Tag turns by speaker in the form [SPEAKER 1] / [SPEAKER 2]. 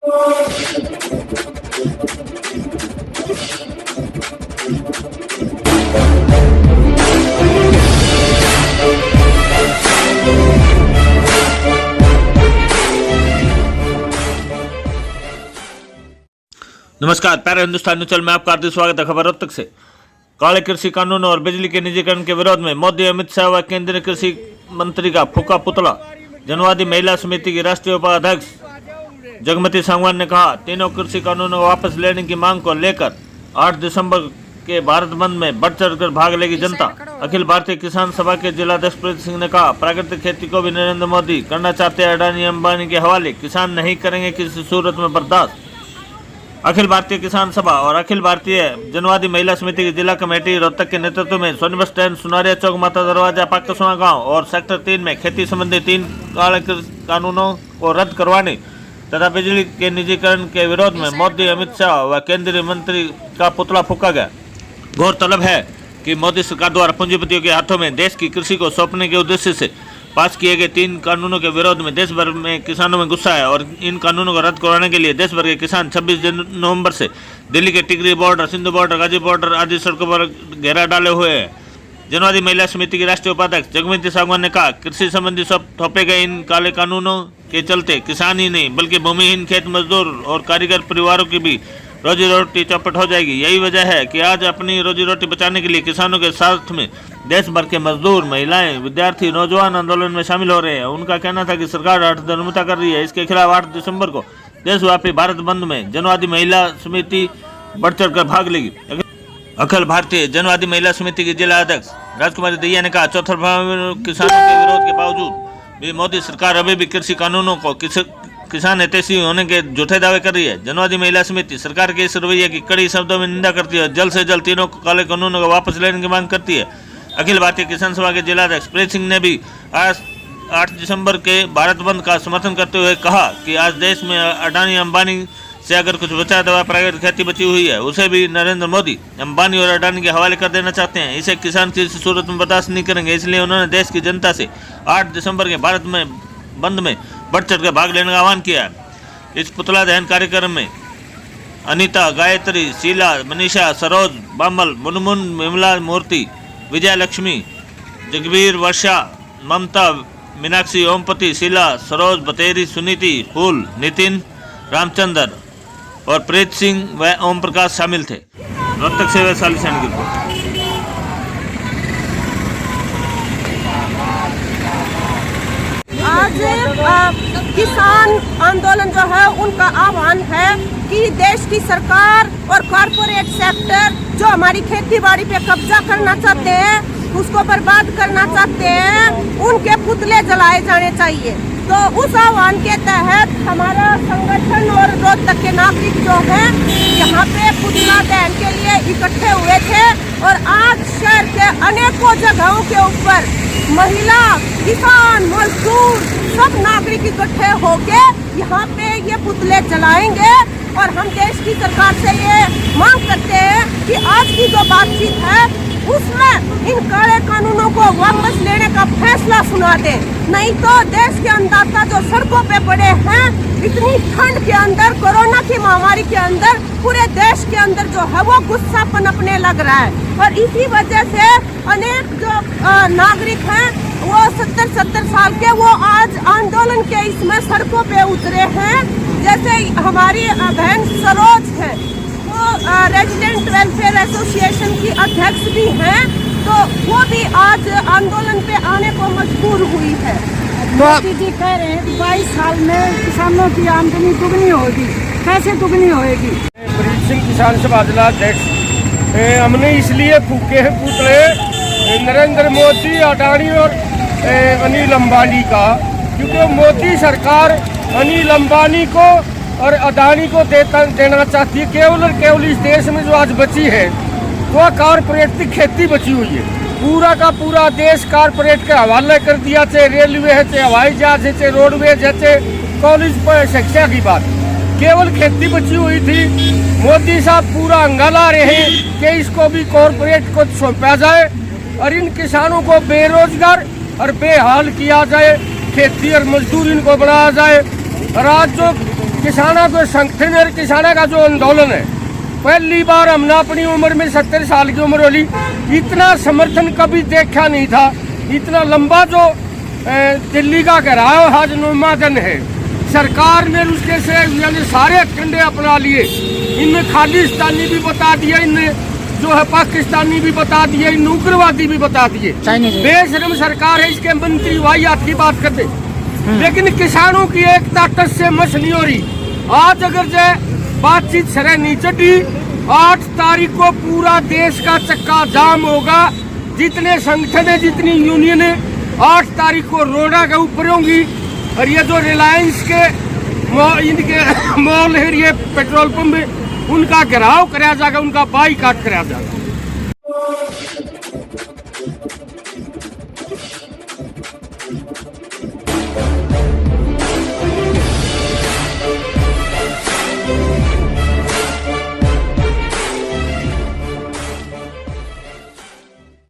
[SPEAKER 1] नमस्कार, प्यारे Hindustan news channel में आपका हार्दिक स्वागत है। खबर अब तक से। काले कृषि कानून और बिजली के निजीकरण के विरोध में मोदी, अमित शाह व केंद्रीय कृषि मंत्री का फूका पुतला। जनवादी महिला समिति की राष्ट्रीय उपाध्यक्ष जगमती सांगवान ने कहा, तीनों कृषि कानूनों को वापस लेने की मांग को लेकर 8 दिसंबर के भारत बंद में बढ़ चढ़कर भाग लेगी जनता। अखिल भारतीय किसान सभा के जिलाध्यक्ष प्रीत सिंह ने कहा, प्राकृतिक खेती को भी नरेंद्र मोदी करना चाहते हैं अडानी अंबानी के हवाले, किसान नहीं करेंगे किसी सूरत में बर्दाश्त। अखिल भारतीय किसान सभा और अखिल भारतीय जनवादी महिला समिति की जिला कमेटी रोहतक के नेतृत्व में सोनीपत स्टैंड, सुनारिया चौक, माता दरवाजा, पाकसुआ गांव और सेक्टर 3 में खेती संबंधी 3 काले कानूनों को रद्द करवाने तथा बिजली के निजीकरण के विरोध में मोदी, अमित शाह व केंद्रीय मंत्री का पुतला फूका गया। गौरतलब है कि मोदी सरकार द्वारा पूंजीपतियों के हाथों में देश की कृषि को सौंपने के उद्देश्य से पास किए गए 3 कानूनों के विरोध में देश भर में किसानों में गुस्सा है और इन कानूनों को रद्द करवाने के लिए देश भर के किसान 26 नवंबर से दिल्ली के टिकरी बॉर्डर, सिंधु बॉर्डर, गाजी बॉर्डर आदि सड़कों पर घेरा डाले हुए हैं। जनवादी महिला समिति की राष्ट्रीय उपाध्यक्ष जगमती सांगवान ने कहा, कृषि संबंधी सब थोपे गए इन काले कानूनों के चलते किसान ही नहीं बल्कि भूमिहीन खेत मजदूर और कारीगर परिवारों की भी रोजी रोटी चौपट हो जाएगी। यही वजह है कि आज अपनी रोजी रोटी बचाने के लिए किसानों के साथ में देश भर के मजदूर, महिलाएं, विद्यार्थी, नौजवान आंदोलन में शामिल हो रहे हैं। उनका कहना था कि सरकार अर्थदंडता कर रही है। इसके खिलाफ 8 दिसंबर को देशव्यापी भारत बंद में जनवादी महिला समिति बढ़ चढ़ कर भाग लेगी। अखिल भारतीय जनवादी महिला समिति की जिला अध्यक्ष राजकुमारी दैया ने कहा, चौतरफा किसानों के विरोध के बावजूद भी मोदी सरकार अभी भी कृषि कानूनों को किसान हितैषी होने के झूठे दावे कर रही है। जनवादी महिला समिति सरकार के इस रवैये की कड़ी शब्दों में निंदा करती है और जल्द से जल्द तीनों काले कानूनों को वापस लेने की मांग करती है। अखिल भारतीय किसान सभा के जिलाध्यक्ष प्रीत सिंह ने भी आज 8 दिसंबर के भारत बंद का समर्थन करते हुए कहा कि आज देश में अडानी अंबानी से अगर कुछ बचा दवा प्राकृतिक खेती बची हुई है, उसे भी नरेंद्र मोदी अंबानी और अडानी के हवाले कर देना चाहते हैं। इसे किसान किसी सूरत में बर्दाश्त नहीं करेंगे। इसलिए उन्होंने देश की जनता से 8 दिसंबर के भारत में बंद में बढ़ चढ़ कर भाग लेने का आह्वान किया है। इस पुतला दहन कार्यक्रम में अनीता, गायत्री, शीला, मनीषा, सरोज, बामल, मुनमुन, विमला, मूर्ति, विजय लक्ष्मी, जगबीर, वर्षा, ममता, मीनाक्षी, ओमपति, शीला, सरोज, बतेरी, सुनीति, फूल, नितिन, रामचंद्र और प्रीत सिंह व ओम प्रकाश शामिल थे। रोहतक से वैशाली सैन की रिपोर्ट।
[SPEAKER 2] आज किसान आंदोलन जो है उनका आह्वान है कि देश की सरकार और कॉरपोरेट सेक्टर जो हमारी खेती बाड़ी पे कब्जा करना चाहते हैं, उसको बर्बाद करना चाहते हैं, उनके पुतले जलाए जाने चाहिए। तो उस आह्वान के तहत हमारा संगठन और रोहतक के नागरिक जो हैं यहाँ पे पुतला दहन के लिए इकट्ठे हुए थे और आज शहर के अनेकों जगहों के ऊपर महिला, किसान, मजदूर सब नागरिक इकट्ठे होके यहाँ पे ये पुतले जलाएंगे और हम देश की सरकार से ये मांग करते हैं कि आज की जो बातचीत है उसमें इन काले कानूनों को वापस लेने का फैसला सुना दे। नहीं तो देश के अन्नदाता जो सड़कों पे पड़े हैं, इतनी ठंड के अंदर, कोरोना की महामारी के अंदर पूरे देश के अंदर जो है वो गुस्सा पनपने लग रहा है और इसी वजह से अनेक जो नागरिक हैं वो 70 साल के वो आज आंदोलन के इसमें सड़कों पे उतरे हैं। जैसे हमारी बहन सरोज है, वो रेजिडेंट वेलफेयर एसोसिएशन की अध्यक्ष भी हैं, तो वो भी आज आंदोलन पे आने को मजबूर हुई है।
[SPEAKER 3] मोदी जी कह रहे हैं 22 साल में किसानों की आमदनी दुगनी होगी, कैसे दुगनी होगी?
[SPEAKER 4] प्रीत सिंह किसान सभा जिलाध्यक्ष, हमने इसलिए फूके हैं पुतले नरेंद्र मोदी, अडानी और अनिल अंबानी का, क्योंकि मोदी सरकार अनिल अंबानी को और अडानी को देना चाहती है। केवल और केवल इस देश में जो आज बची है वो कारपोरेट की खेती बची हुई है। पूरा का पूरा देश कारपोरेट के हवाले कर दिया, चाहे रेलवे है, चाहे हवाई जहाज है, चाहे रोडवेज है, चाहे कॉलेज पर शिक्षा की बात, केवल खेती बची हुई थी। मोदी साहब पूरा अंगाला रहे हैं कि इसको भी कॉरपोरेट को सौंपा जाए और इन किसानों को बेरोजगार और बेहाल किया जाए, खेती और मजदूर इनको बढ़ाया जाए। और आज जो किसानों को संगठन और किसानों का जो आंदोलन है, पहली बार हमने अपनी उम्र में 70 साल की उम्र वाली इतना समर्थन कभी देखा नहीं था। इतना लंबा जो दिल्ली का घेराव आज 9वां दिन है, सरकार ने उसके से यानी सारे कंडे अपना लिए। इनमें खालिस्तानी भी बता दिया, इनमें जो है पाकिस्तानी भी बता दिए, इन उग्रवादी भी बता दिए। बेशरम सरकार है, इसके मंत्री वाहियात की बात करते, लेकिन किसानों की एकता टस से मस नहीं हो रही। आज अगर जो बातचीत सरे नहीं चढ़ी, 8 तारीख को पूरा देश का चक्का जाम होगा। जितने संगठन है, जितनी यूनियन है, 8 तारीख को रोड़ा के ऊपर होंगी। और ये जो रिलायंस के इनके मॉल है, ये पेट्रोल पंप, उनका घेराव कराया जाएगा, उनका बाईकाट कराया जाएगा।